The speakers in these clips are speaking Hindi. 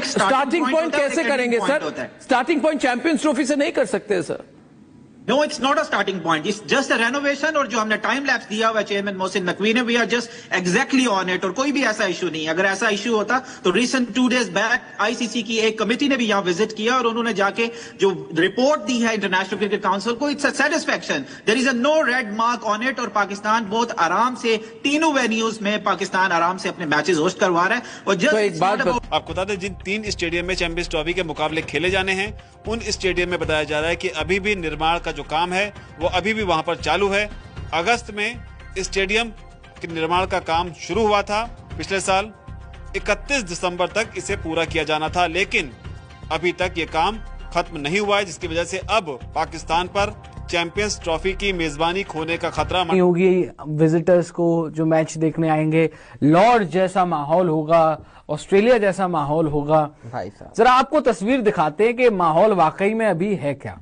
एक स्टार्टिंग पॉइंट कैसे करेंगे sir? Starting point champions trophy से नहीं कर सकते sir. No, it's not a starting point. It's just a renovation और जो हमने टाइम लैप्स दिया हुआ चेयरमैन मोहसिन नकवी ने, we are just exactly on it. और कोई भी ऐसा इशू नहीं है। अगर ऐसा इशू होता तो रिसेंट 2 days बैक आईसीसी की एक कमेटी ने भी यहाँ विजिट किया और उन्होंने जाके जो रिपोर्ट दी है इंटरनेशनल क्रिकेट काउंसिल को, it's a satisfaction, there is a no red mark on it. और पाकिस्तान बहुत आराम से तीनों वेन्यूज में पाकिस्तान आराम से अपने मैचेस होस्ट करवा रहा है। और जस्ट एक बात आपको बता दें, जिन 3 स्टेडियम में चैंपियंस ट्रॉफी के मुकाबले खेले जाने हैं, उन स्टेडियम में बताया जा रहा है कि अभी भी निर्माण का जो काम है वो अभी भी वहां पर चालू है। अगस्त में स्टेडियम के निर्माण का काम शुरू हुआ था पिछले साल, 31 दिसंबर तक इसे पूरा किया जाना था, लेकिन अभी तक ये काम खत्म नहीं हुआ है, जिसकी वजह से अब पाकिस्तान पर चैंपियंस ट्रॉफी की मेजबानी खोने का खतरा होगी। विजिटर्स को जो मैच देखने आएंगे, लॉर्ड जैसा माहौल होगा, ऑस्ट्रेलिया जैसा माहौल होगा। भाई साहब जरा आपको तस्वीर दिखाते हैं कि माहौल वाकई में अभी है क्या।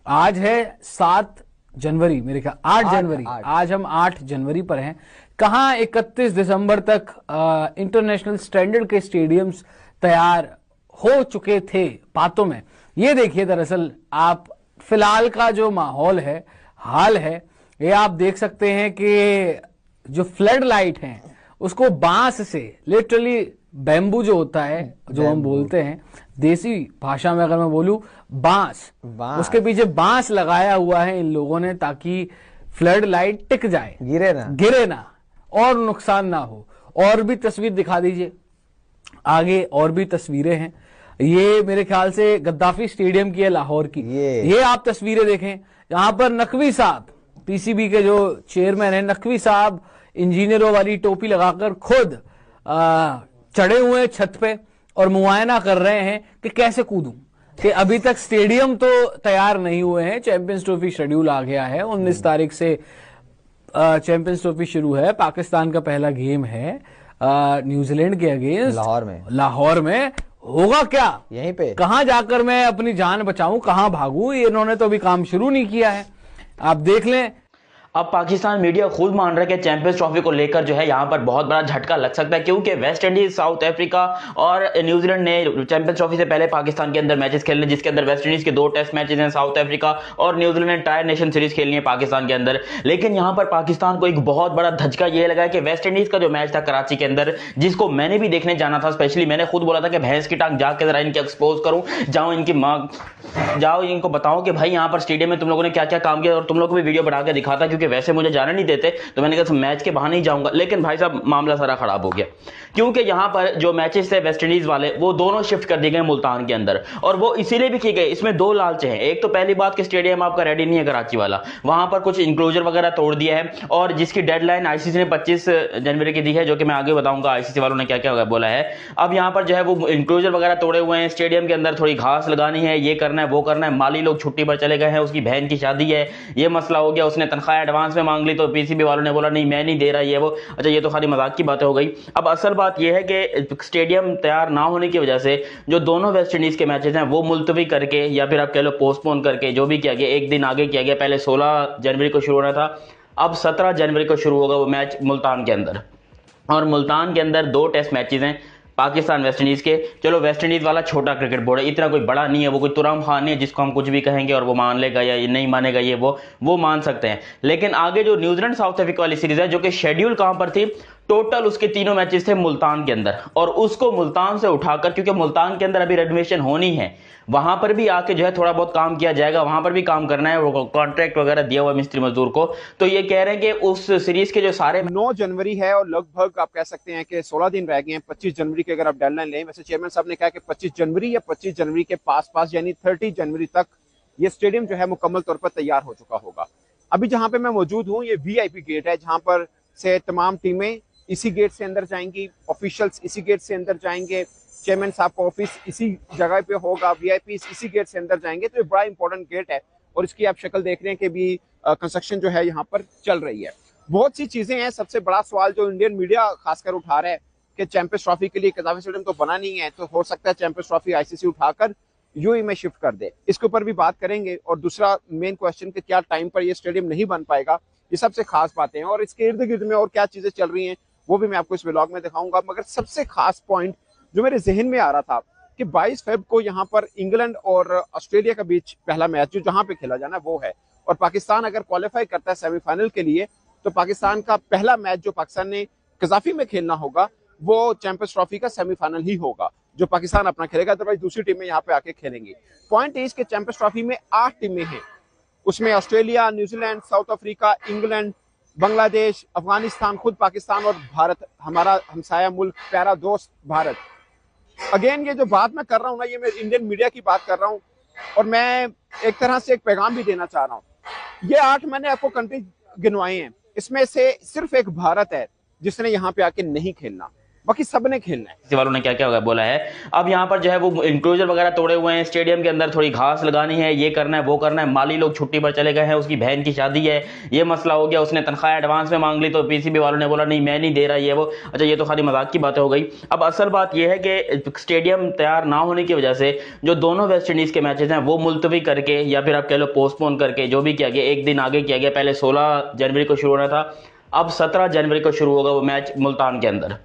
आज है 7 जनवरी, मेरे ख्याल 8 जनवरी, आज हम 8 जनवरी पर हैं। कहां 31 दिसंबर तक इंटरनेशनल स्टैंडर्ड के स्टेडियम्स तैयार हो चुके थे पातों में। ये देखिए, दरअसल आप फिलहाल का जो माहौल है, हाल है, ये आप देख सकते हैं कि जो फ्लड लाइट हैं उसको बांस से, लिटरली बैम्बू जो होता है, जो हम बोलते हैं देसी भाषा में अगर मैं बोलूं, बांस, उसके पीछे बांस लगाया हुआ है इन लोगों ने, ताकि फ्लड लाइट टिक जाए, गिरे ना और नुकसान ना हो। और भी तस्वीर दिखा दीजिए आगे, और भी तस्वीरें हैं। ये मेरे ख्याल से गद्दाफी स्टेडियम की है, लाहौर की। ये आप तस्वीरें देखें, यहाँ पर नकवी साहब, पीसीबी के जो चेयरमैन है, नकवी साहब इंजीनियरों वाली टोपी लगाकर खुद चढ़े हुए हैं छत पे और मुआयना कर रहे हैं कि कैसे कूदूं, कि अभी तक स्टेडियम तो तैयार नहीं हुए हैं। चैंपियंस ट्रॉफी शेड्यूल आ गया है, 19 तारीख से चैंपियंस ट्रॉफी शुरू है। पाकिस्तान का पहला गेम है न्यूजीलैंड के अगेंस्ट लाहौर में। होगा क्या यहीं पे? कहां जाकर मैं अपनी जान बचाऊं, कहां भागूं? इन्होंने तो अभी काम शुरू नहीं किया है। आप देख लें, अब पाकिस्तान मीडिया खुद मान रहा है कि चैंपियंस ट्रॉफी को लेकर जो है यहाँ पर बहुत बड़ा झटका लग सकता है, क्योंकि वेस्ट इंडीज, साउथ अफ्रीका और न्यूजीलैंड ने चैंपियंस ट्रॉफी से पहले पाकिस्तान के अंदर मैचेस खेलने, जिसके अंदर वेस्ट इंडीज के 2 टेस्ट मैचेस हैं, साउथ अफ्रीका और न्यूजीलैंड ने टायर नेशन सीरीज खेलनी है पाकिस्तान के अंदर। लेकिन यहाँ पर पाकिस्तान को एक बहुत बड़ा धचका ये लगा कि वेस्ट इंडीज का जो मैच था कराची के अंदर, जिसको मैंने भी देखने जाना था, स्पेशली मैंने खुद बोला था कि भैंस की टांग जाके जरा इनके एक्सपोज करूं, जाओ इनकी मां, जाओ इनको बताओ कि भाई यहाँ पर स्टेडियम में तुम लोगों ने क्या क्या काम किया, और तुम लोग को भी वीडियो बना के दिखाता, क्योंकि वैसे मुझे जाने देते तो मैंने कहा मैच के बहाने ही जाऊंगा। लेकिन भाई साहब मामला सारा खराब हो गया, क्योंकि यहां पर जो मैचेस थे वेस्ट इंडीज वाले, वो दोनों शिफ्ट कर दिए गए मुल्तान के अंदर, और वो इसीलिए भी किए गए। इसमें 2 लालच हैं। एक तो पहली बात कि स्टेडियम आपका रेडी नहीं है कराची वाला, वहां पर कुछ इंक्लोजर वगैरह तोड़ दिया है, और जिसकी डेडलाइन आईसीसी ने 25 जनवरी की दी है, जो कि मैं आगे बताऊंगा आईसीसी वालों ने क्या क्या बोला है। अब यहां पर जो है वो इंक्लोजर वगैरह तोड़े हुए हैं, स्टेडियम के अंदर थोड़ी घास लगानी है, ये करना है, वो करना है, माली लोग छुट्टी पर चले गए हैं, उसकी बहन की शादी है, ये मसला हो गया, उसने तनख्वाह एडवांस में मांग ली तो पीसीबी वालों ने बोला नहीं मैं नहीं दे रहा, ये वो। अच्छा, ये तो खाली मजाक की बातें हो गई। अब असल बात यह है कि स्टेडियम तैयार ना होने की वजह से जो दोनों वेस्ट इंडीज के मैचेस हैं वो मुलतवी करके, या फिर आप कह लो पोस्टपोन करके, जो भी किया गया, एक दिन आगे किया गया। पहले 16 जनवरी को शुरू होना था, अब 17 जनवरी को शुरू होगा वो मैच मुल्तान के अंदर। और मुल्तान के अंदर 2 टेस्ट मैचेस हैं पाकिस्तान वेस्ट इंडीज के। चलो वेस्ट इंडीज वाला छोटा क्रिकेट बोर्ड है, इतना कोई बड़ा नहीं है, वो कोई तुराम खान नहीं है जिसको हम कुछ भी कहेंगे और वो मान लेगा या ये नहीं मानेगा, ये वो मान सकते हैं। लेकिन आगे जो न्यूजीलैंड साउथ अफ्रीका वाली सीरीज है, जो कि शेड्यूल कहां पर थी, टोटल उसके 3 मैचेस थे मुल्तान के अंदर, और उसको मुल्तान से उठाकर, क्योंकि मुल्तान के अंदर अभी रेनोवेशन होनी है, वहां पर भी आके जो है थोड़ा बहुत काम किया जाएगा, वहां पर भी काम करना है, वो कॉन्ट्रैक्ट वगैरह दिया हुआ मिस्त्री मजदूर को। तो ये कह रहे हैं कि उस सीरीज के जो सारे 9 जनवरी है और लगभग आप कह सकते हैं कि 16 दिन रह गए हैं 25 जनवरी के अगर आप डेडलाइन लें। वैसे चेयरमैन साहब ने कहा कि 25 जनवरी या 25 जनवरी के पास यानी 30 जनवरी तक ये स्टेडियम जो है मुकम्मल तौर पर तैयार हो चुका होगा। अभी जहां पे मैं मौजूद हूँ, ये वीआईपी गेट है, जहां पर से तमाम टीमें इसी गेट से अंदर जाएंगी, ऑफिशियल्स इसी गेट से अंदर जाएंगे, चेयरमैन साहब का ऑफिस इसी जगह पे होगा, वीआईपी इसी गेट से अंदर जाएंगे। तो ये बड़ा इंपॉर्टेंट गेट है, और इसकी आप शक्ल देख रहे हैं कि भी कंस्ट्रक्शन जो है यहाँ पर चल रही है। बहुत सी चीजें हैं। सबसे बड़ा सवाल जो इंडियन मीडिया खासकर उठा रहा है कि चैंपियंस ट्रॉफी के लिए गद्दाफी स्टेडियम तो बना नहीं है, तो हो सकता है चैंपियंस ट्रॉफी आईसीसी उठाकर यूएई में शिफ्ट कर दे। इसके ऊपर भी बात करेंगे। और दूसरा मेन क्वेश्चन कि क्या टाइम पर ये स्टेडियम नहीं बन पाएगा, ये सबसे खास बातें हैं। और इसके इर्द गिर्द में और क्या चीजें चल रही हैं वो भी मैं आपको इस व्लॉग में दिखाऊंगा। मगर सबसे खास पॉइंट जो मेरे जहन में आ रहा था कि 22 फेब को यहाँ पर इंग्लैंड और ऑस्ट्रेलिया के बीच पहला मैच जो जहां पे खेला जाना वो है, और पाकिस्तान अगर क्वालिफाई करता है सेमीफाइनल के लिए तो पाकिस्तान का पहला मैच जो पाकिस्तान ने कजाफी में खेलना होगा वो चैंपियंस ट्रॉफी का सेमीफाइनल ही होगा जो पाकिस्तान अपना खेलेगा, अदरवाइज दूसरी टीमें यहाँ पे आके खेलेंगी। पॉइंट इज के चैंपियंस ट्रॉफी में 8 टीमें हैं, उसमें Australia, New Zealand, south Africa, England, Bangladesh, Afghanistan, खुद पाकिस्तान और भारत, हमारा हमसाया मुल्क, प्यारा दोस्त भारत। अगेन ये जो बात मैं कर रहा हूँ ना, ये मैं इंडियन मीडिया की बात कर रहा हूँ और मैं एक तरह से एक पैगाम भी देना चाह रहा हूँ। ये 8 मैंने आपको कंट्री गिनवाए हैं, इसमें से सिर्फ एक भारत है जिसने यहाँ पे आके नहीं खेलना, बाकी सबने खेलना है। इसी वालों ने क्या क्या बोला है, अब यहाँ पर जो है वो इंक्लोजर वगैरह तोड़े हुए हैं, स्टेडियम के अंदर थोड़ी घास लगानी है, ये करना है वो करना है, माली लोग छुट्टी पर चले गए हैं, उसकी बहन की शादी है, ये मसला हो गया, उसने तनख्वाह एडवांस में मांग ली तो पीसीबी वालों ने बोला नहीं मैं नहीं दे रहा ये वो। अच्छा ये तो खाली मजाक की बातें हो गई। अब असल बात यह है कि स्टेडियम तैयार ना होने की वजह से जो दोनों वेस्ट इंडीज के मैचेस हैं वो मुलतवी करके या फिर आप कह लो पोस्टपोन करके जो भी किया गया, एक दिन आगे किया गया। पहले 16 जनवरी को शुरू होना था, अब 17 जनवरी को शुरू होगा वो मैच मुल्तान के अंदर,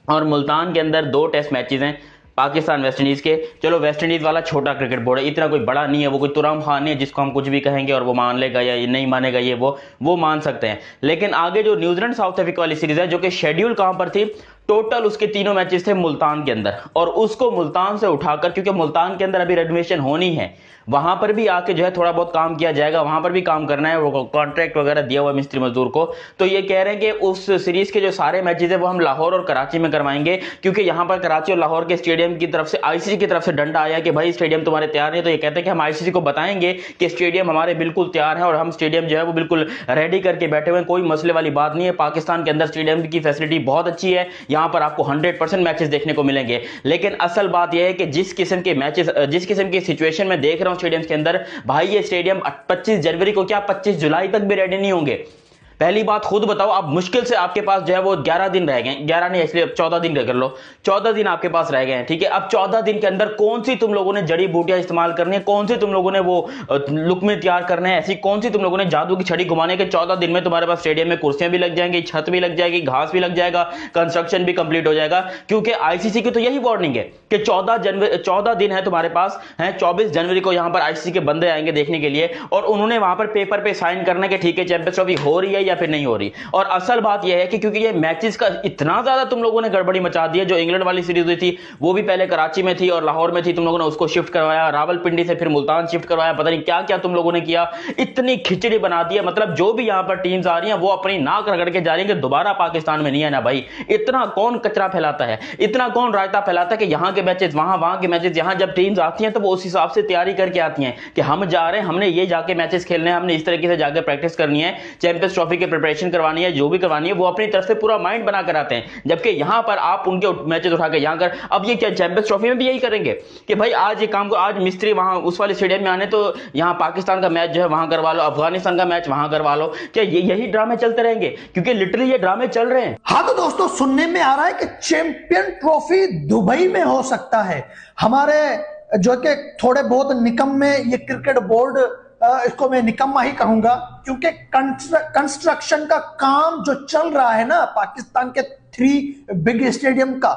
और मुल्तान के अंदर 2 टेस्ट मैचेस हैं पाकिस्तान वेस्ट इंडीज के। चलो वेस्ट इंडीज वाला छोटा क्रिकेट बोर्ड है, इतना कोई बड़ा नहीं है, वो कोई तुराम खान नहीं है जिसको हम कुछ भी कहेंगे और वो मान लेगा या नहीं मानेगा, ये वो मान सकते हैं। लेकिन आगे जो न्यूजीलैंड साउथ अफ्रीका वाली सीरीज है जो कि शेड्यूल कहां पर थी, टोटल उसके 3 मैचेस थे मुल्तान के अंदर, और उसको मुल्तान से उठाकर, क्योंकि मुल्तान के अंदर अभी रेनोवेशन होनी है, वहां पर भी आके जो है थोड़ा बहुत काम किया जाएगा, वहां पर भी काम करना है, वो कॉन्ट्रैक्ट वगैरह दिया हुआ मिस्त्री मजदूर को। तो ये कह रहे हैं कि उस सीरीज के जो सारे मैचेस है वो हम लाहौर और कराची में करवाएंगे, क्योंकि यहां पर कराची और लाहौर के स्टेडियम की तरफ से आईसीसी की तरफ से डंडा आया कि भाई स्टेडियम तुम्हारे तैयार नहीं। तो ये कहते हैं कि हम आईसीसी को बताएंगे कि स्टेडियम हमारे बिल्कुल तैयार है और हम स्टेडियम जो है वो बिल्कुल रेडी करके बैठे हुए हैं, कोई मसले वाली बात नहीं है। पाकिस्तान के अंदर स्टेडियम की फैसिलिटी बहुत अच्छी है, यहां पर आपको 100% मैचेस देखने को मिलेंगे। लेकिन असल बात यह है कि जिस किस्म के मैचेस, जिस किस्म की सिचुएशन में देख रहा हूं स्टेडियम के अंदर, भाई ये स्टेडियम 25 जनवरी को क्या 25 जुलाई तक भी रेडी नहीं होंगे। पहली बात खुद बताओ, अब मुश्किल से आपके पास जो है वो 11 दिन रह गए, 11 नहीं इसलिए 14 दिन कर लो, 14 दिन आपके पास रह गए हैं, ठीक है। अब 14 दिन के अंदर कौन सी तुम लोगों ने जड़ी बूटियां इस्तेमाल करनी है, कौन सी तुम लोगों ने वो लुक में तैयार करना है, ऐसी कौन सी तुम लोगों ने जादू की छड़ी घुमाने के 14 दिन में तुम्हारे पास स्टेडियम में कुर्सियां भी लग जाएंगी, छत भी लग जाएगी, घास भी लग जाएगा, कंस्ट्रक्शन भी कंप्लीट हो जाएगा। क्योंकि आईसीसी की तो यही वार्निंग है कि 14 दिन है तुम्हारे पास, है 24 जनवरी को यहां पर आईसीसी के बंदे आएंगे देखने के लिए, और उन्होंने वहां पर पेपर पे साइन करना कि ठीक है चैंपियंस ट्रॉफी हो रही है या फिर नहीं हो रही। और असल बात यह है कि क्योंकि ये मैचेस का इतना ज्यादा तुम लोगों ने गड़बड़ी मचा दी है, जो इंग्लैंड वाली सीरीज हुई थी वो भी पहले कराची में थी और लाहौर में थी, तुम लोगों ने उसको शिफ्ट करवाया, रावलपिंडी से फिर मुल्तान शिफ्ट करवाया, पता नहीं क्या क्या तुम लोगों ने किया, इतनी खिचड़ी बना दी है। मतलब जो भी यहां पर टीम्स आ रही हैं वो अपनी नाक रगड़ के जा रही है कि दोबारा पाकिस्तान में नहीं है ना भाई। इतना कौन कचरा फैलाता है, इतना कौन रायता फैलाता है कि यहां के मैचेस वहां के मैचेस, यहां जब टीम्स आती हैं तो वो उस हिसाब से तैयारी करके आती हैं कि हम जा रहे हैं, हमने ये जाके मैचेस खेलने हैं, हमने इस तरीके से जाकर प्रैक्टिस करनी है, चैंपियंस ट्रॉफी की प्रिपरेशन करवानी है, जो भी करवानी है वो अपनी तरफ से पूरा माइंड बना कर आते हैं। जबकि यहां पर आप उनके मैचेस उठा के यहां कर, अब ये क्या चैंपियंस ट्रॉफी में भी यही करेंगे कि भाई आज ये काम को, आज मिस्त्री वहां उस वाले स्टेडियम में आने तो यहां पाकिस्तान का मैच जो है वहां करवा लो, अफगानिस्तान का मैच वहां करवा लो। क्या यही ड्रामे चलते रहेंगे? क्योंकि लिटरली ये ड्रामे चल रहे हैं। हाँ तो दोस्तों सुनने में आ रहा है कि चैंपियन ट्रॉफी दुबई में हो सकता है। हमारे जो कि थोड़े बहुत निकम्मे ये क्रिकेट बोर्ड, इसको मैं निकम्मा ही कहूंगा, क्योंकि कंस्ट्रक्शन का काम जो चल रहा है ना पाकिस्तान के 3 बिग स्टेडियम का,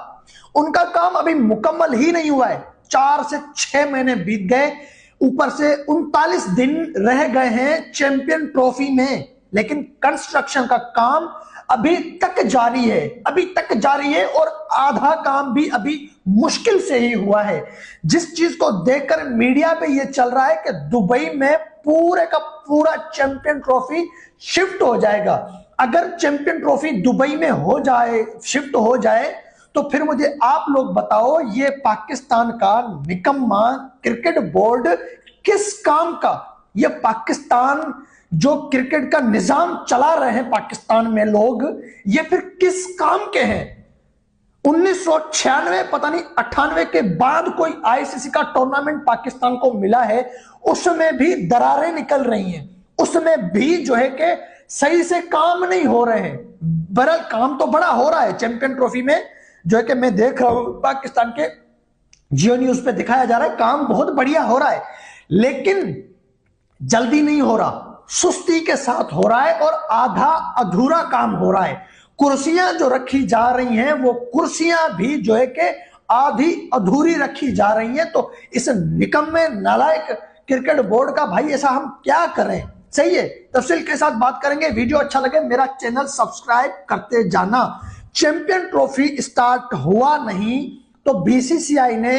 उनका काम अभी मुकम्मल ही नहीं हुआ है। 4 से 6 महीने बीत गए, ऊपर से 39 दिन रह गए हैं चैंपियन ट्रॉफी में, लेकिन कंस्ट्रक्शन का काम अभी तक जारी है, और आधा काम भी अभी मुश्किल से ही हुआ है। जिस चीज को देखकर मीडिया पे ये चल रहा है कि दुबई में पूरे का पूरा चैंपियन ट्रॉफी शिफ्ट हो जाएगा। अगर चैंपियन ट्रॉफी दुबई में शिफ्ट हो जाए तो फिर मुझे आप लोग बताओ, ये पाकिस्तान का निकम्मा क्रिकेट बोर्ड किस काम का, ये पाकिस्तान जो क्रिकेट का निजाम चला रहे हैं पाकिस्तान में लोग, ये फिर किस काम के हैं? 1996 पता नहीं 98 के बाद कोई आईसीसी का टूर्नामेंट पाकिस्तान को मिला है, उसमें भी दरारें निकल रही हैं, उसमें भी जो है कि सही से काम नहीं हो रहे हैं। बहरहाल काम तो बड़ा हो रहा है चैंपियन ट्रॉफी में, जो है कि मैं देख रहा हूं पाकिस्तान के जियो न्यूज पे दिखाया जा रहा है, काम बहुत बढ़िया हो रहा है, लेकिन जल्दी नहीं हो रहा, सुस्ती के साथ हो रहा है और आधा अधूरा काम हो रहा है। कुर्सियां जो रखी जा रही हैं वो कुर्सियां भी जो है कि आधी अधूरी रखी जा रही है। तो इस निकम्मे नालायक क्रिकेट बोर्ड का भाई ऐसा हम क्या करें? सही है, तफसील के साथ बात करेंगे। वीडियो अच्छा लगे मेरा चैनल सब्सक्राइब करते जाना। चैंपियन ट्रॉफी स्टार्ट हुआ नहीं तो बीसीसीआई ने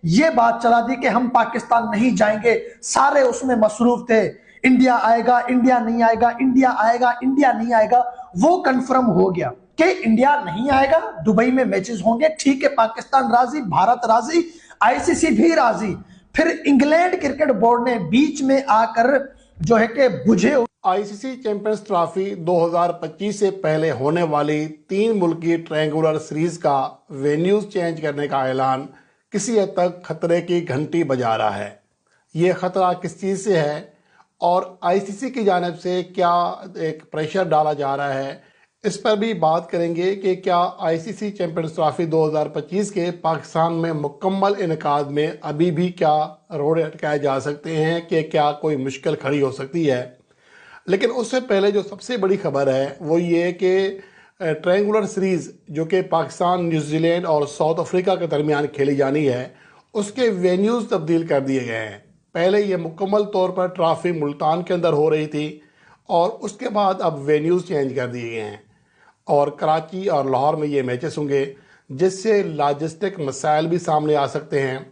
यह बात चला दी कि हम पाकिस्तान नहीं जाएंगे, सारे उसमें मसरूफ थे। इंडिया आएगा, इंडिया नहीं आएगा, इंडिया आएगा, इंडिया नहीं आएगा। वो कंफर्म हो गया कि इंडिया नहीं आएगा, दुबई में मैचेस होंगे। ठीक है, पाकिस्तान राजी, भारत राजी, आईसीसी भी राजी। फिर इंग्लैंड क्रिकेट बोर्ड ने बीच में आकर जो है कि बुझे। आईसीसी चैंपियंस ट्रॉफी 2025 से पहले होने वाली 3 मुल्की ट्रायंगुलर सीरीज का वेन्यूज चेंज करने का ऐलान किसी हद तक खतरे की घंटी बजा रहा है। ये खतरा किस चीज़ से है और आईसीसी की जानिब से क्या एक प्रेशर डाला जा रहा है, इस पर भी बात करेंगे कि क्या आईसीसी चैंपियंस ट्रॉफी 2025 के पाकिस्तान में मुकम्मल इनकाद में अभी भी क्या रोड़े अटकाए जा सकते हैं, कि क्या कोई मुश्किल खड़ी हो सकती है। लेकिन उससे पहले जो सबसे बड़ी खबर है वो ये कि ट्रायंगुलर सीरीज़ जो कि पाकिस्तान, न्यूजीलैंड और साउथ अफ्रीका के दरमियान खेली जानी है, उसके वेन्यूज़ तब्दील कर दिए गए हैं। पहले ये मुकम्मल तौर पर ट्रॉफी मुल्तान के अंदर हो रही थी और उसके बाद अब वेन्यूज़ चेंज कर दिए गए हैं और कराची और लाहौर में ये मैचेस होंगे, जिससे लॉजिस्टिक मसाइल भी सामने आ सकते हैं।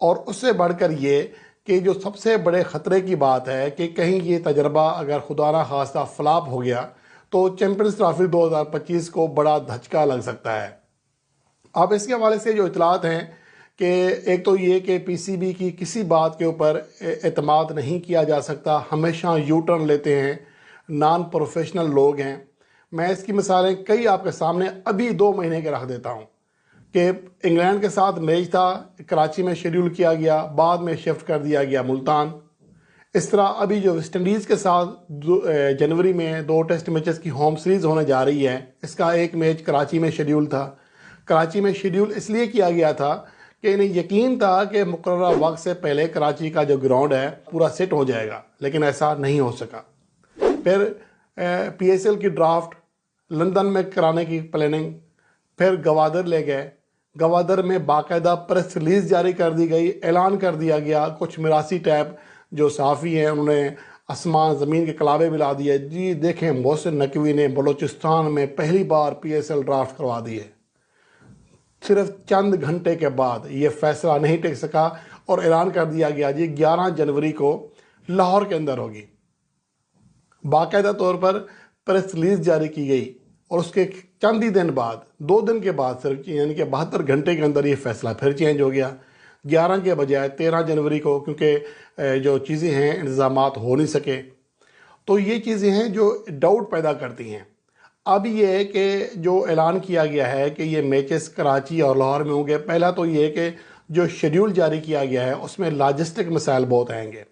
और उससे बढ़कर ये कि जो सबसे बड़े ख़तरे की बात है कि कहीं ये तजर्बा अगर खुदा ना खास्ता फ्लॉप हो गया तो चैंपियंस ट्रॉफी 2025 को बड़ा धचका लग सकता है। अब इसके हवाले से जो इतलात हैं कि एक तो ये कि पीसीबी की किसी बात के ऊपर एतमाद नहीं किया जा सकता, हमेशा यू टर्न लेते हैं, नॉन प्रोफेशनल लोग हैं। मैं इसकी मिसालें कई आपके सामने अभी 2 महीने के रख देता हूँ कि इंग्लैंड के साथ मैच था, कराची में शेड्यूल किया गया, बाद में शिफ्ट कर दिया गया मुल्तान। इस तरह अभी जो वेस्ट इंडीज़ के साथ जनवरी में 2 टेस्ट मैचेस की होम सीरीज़ होने जा रही है, इसका एक मैच कराची में शेड्यूल था। कराची में शेड्यूल इसलिए किया गया था कि इन्हें यकीन था कि मुकर्ररा वक्त से पहले कराची का जो ग्राउंड है पूरा सेट हो जाएगा, लेकिन ऐसा नहीं हो सका। फिर पीएसएल की ड्राफ्ट लंदन में कराने की प्लानिंग, फिर गवादर ले गए। गवादर में बाकायदा प्रेस रिलीज़ जारी कर दी गई, ऐलान कर दिया गया। कुछ मिरासी टैब जो सहाफ़ी हैं उन्होंने आसमान ज़मीन के कलाबे मिला दिए, जी देखें मोहसिन नकवी ने बलूचिस्तान में पहली बार पीएसएल ड्राफ्ट करवा दी है। सिर्फ चंद घंटे के बाद ये फैसला नहीं टिक सका और ऐलान कर दिया गया जी 11 जनवरी को लाहौर के अंदर होगी। बाकायदा तौर पर प्रेस रिलीज जारी की गई और उसके चंद ही दिन बाद, 2 दिन के बाद सिर्फ, यानी कि 72 घंटे के अंदर ये फैसला फिर चेंज हो गया 11 के बजाय 13 जनवरी को, क्योंकि जो चीज़ें हैं इंतज़ामात हो नहीं सके। तो ये चीज़ें हैं जो डाउट पैदा करती हैं। अब ये है कि जो ऐलान किया गया है कि ये मैचेस कराची और लाहौर में होंगे, पहला तो ये है कि जो शेड्यूल जारी किया गया है उसमें लॉजिस्टिक मसाइल बहुत आएंगे।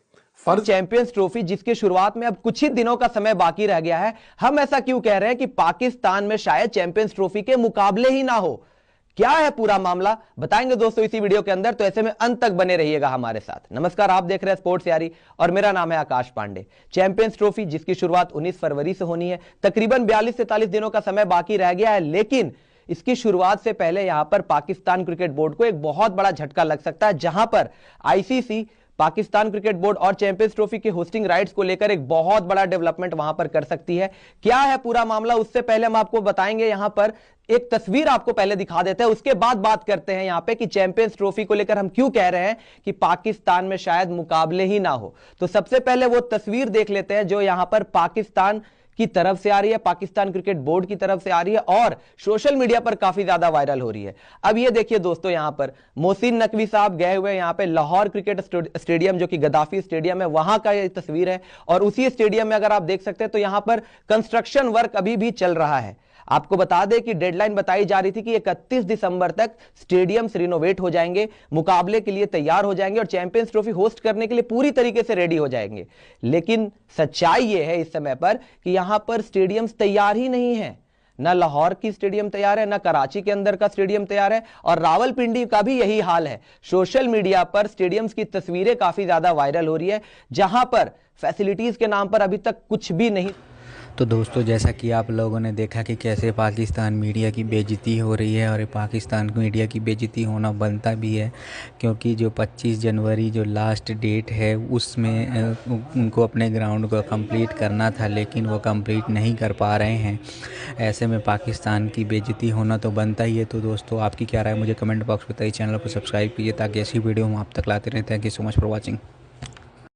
चैंपियंस ट्रॉफी जिसकी शुरुआत में अब कुछ ही दिनों का समय बाकी रह गया है, हम ऐसा क्यों कह रहे हैं कि पाकिस्तान में शायद चैंपियंस ट्रॉफी के मुकाबले ही ना हो? क्या है पूरा मामला, बताएंगे दोस्तों इसी वीडियो के अंदर, तो ऐसे में अंत तक बने रहिएगा हमारे साथ। नमस्कार, आप देख रहे हैं स्पोर्ट्स यारी और मेरा नाम है आकाश पांडे। चैंपियंस ट्रॉफी जिसकी शुरुआत 19 फरवरी से होनी है, तकरीबन 42 से 43 दिनों का समय बाकी रह गया है, लेकिन इसकी शुरुआत से पहले यहां पर पाकिस्तान क्रिकेट बोर्ड को एक बहुत बड़ा झटका लग सकता है, जहां पर आईसीसी, पाकिस्तान क्रिकेट बोर्ड और चैंपियंस ट्रॉफी के होस्टिंग राइट्स को लेकर एक बहुत बड़ा डेवलपमेंट वहां पर कर सकती है। क्या है पूरा मामला, उससे पहले हम आपको बताएंगे। यहां पर एक तस्वीर आपको पहले दिखा देते हैं, उसके बाद बात करते हैं यहां पे कि चैंपियंस ट्रॉफी को लेकर हम क्यों कह रहे हैं कि पाकिस्तान में शायद मुकाबले ही ना हो। तो सबसे पहले वो तस्वीर देख लेते हैं जो यहां पर पाकिस्तान की तरफ से आ रही है, पाकिस्तान क्रिकेट बोर्ड की तरफ से आ रही है और सोशल मीडिया पर काफी ज्यादा वायरल हो रही है। अब ये देखिए दोस्तों, यहां पर मोहसिन नकवी साहब गए हुए यहां पे लाहौर क्रिकेट स्टेडियम जो कि गद्दाफी स्टेडियम है, वहां का ये तस्वीर है और उसी स्टेडियम में अगर आप देख सकते हैं तो यहां पर कंस्ट्रक्शन वर्क अभी भी चल रहा है। आपको बता दें कि डेडलाइन बताई जा रही थी कि 31 दिसंबर तक स्टेडियम्स रिनोवेट हो जाएंगे, मुकाबले के लिए तैयार हो जाएंगे और चैंपियंस ट्रॉफी होस्ट करने के लिए पूरी तरीके से रेडी हो जाएंगे। लेकिन सच्चाई यह है इस समय पर कि यहां पर स्टेडियम्स तैयार ही नहीं है। ना लाहौर की स्टेडियम तैयार है, ना कराची के अंदर का स्टेडियम तैयार है और रावलपिंडी का भी यही हाल है। सोशल मीडिया पर स्टेडियम्स की तस्वीरें काफी ज्यादा वायरल हो रही है, जहां पर फैसिलिटीज के नाम पर अभी तक कुछ भी नहीं। तो दोस्तों जैसा कि आप लोगों ने देखा कि कैसे पाकिस्तान मीडिया की बेइज्जती हो रही है, और ये पाकिस्तान मीडिया की बेइज्जती होना बनता भी है, क्योंकि जो 25 जनवरी जो लास्ट डेट है उसमें उनको अपने ग्राउंड को कंप्लीट करना था, लेकिन वो कंप्लीट नहीं कर पा रहे हैं। ऐसे में पाकिस्तान की बेइज्जती होना तो बनता ही है। तो दोस्तों आपकी क्या राय मुझे कमेंट बॉक्स में बताइए। चैनल को सब्सक्राइब कीजिए ताकि ऐसी वीडियो हम आप तक लाते रहें। Thank you so much for watching.